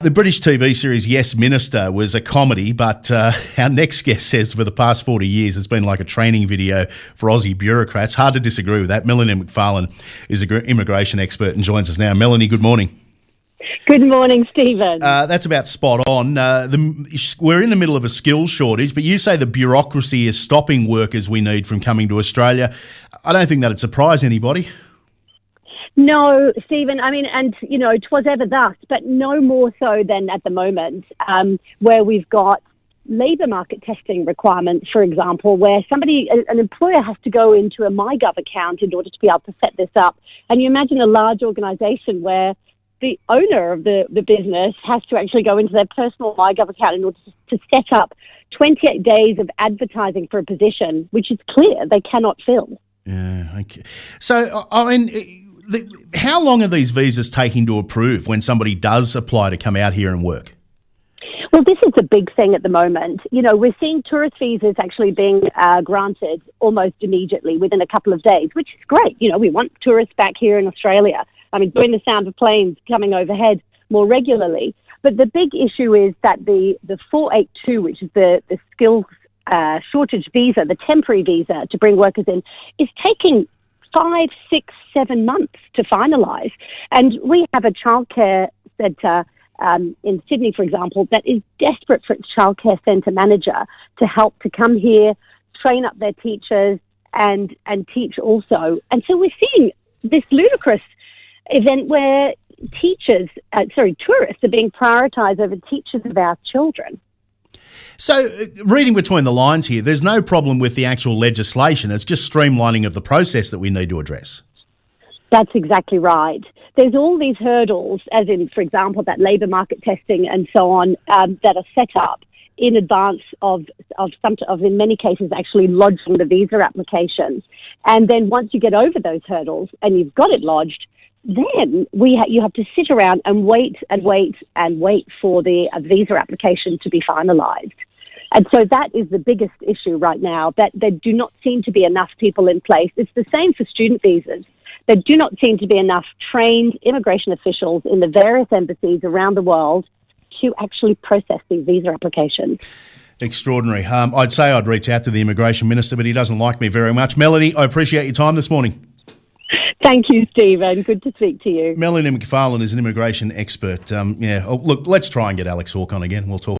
The British TV series Yes Minister was a comedy, but our next guest says for the past 40 years it's been like a training video for Aussie bureaucrats. Hard to disagree with that. Melanie McFarlane is an immigration expert and joins us now. Melanie, good morning. Good morning, Stephen. That's about spot on. We're in the middle of a skills shortage, but you say the bureaucracy is stopping workers we need from coming to Australia. I don't think that'd surprise anybody. No, Stephen, it was ever thus, but no more so than at the moment, where we've got labour market testing requirements, for example, where an employer has to go into a MyGov account in order to be able to set this up. And you imagine a large organisation where the owner of the business has to actually go into their personal MyGov account in order to set up 28 days of advertising for a position, which is clear they cannot fill. Yeah, okay. So, how long are these visas taking to approve when somebody does apply to come out here and work? Well, this is a big thing at the moment. You know, we're seeing tourist visas actually being granted almost immediately within a couple of days, which is great. You know, we want tourists back here in Australia. Doing the sound of planes coming overhead more regularly. But the big issue is that the 482, which is the skills shortage visa, the temporary visa to bring workers in, is taking 5, 6, 7 months to finalise. And we have a childcare centre in Sydney, for example, that is desperate for its childcare centre manager to help to come here, train up their teachers and teach also. And so we're seeing this ludicrous event where tourists are being prioritised over teachers of our children. So, reading between the lines here, there's no problem with the actual legislation. It's just streamlining of the process that we need to address. That's exactly right. There's all these hurdles, as in, for example, that labour market testing and so on, that are set up in advance of in many cases actually lodging the visa applications. And then once you get over those hurdles and you've got it lodged, then you have to sit around and wait for the visa application to be finalised. And so that is the biggest issue right now, that there do not seem to be enough people in place. It's the same for student visas. There do not seem to be enough trained immigration officials in the various embassies around the world to actually process these visa applications. Extraordinary. I'd say I'd reach out to the immigration minister, but he doesn't like me very much. Melanie, I appreciate your time this morning. Thank you, Stephen. Good to speak to you. Melanie McFarlane is an immigration expert. Look, let's try and get Alex Hawke on again. We'll talk.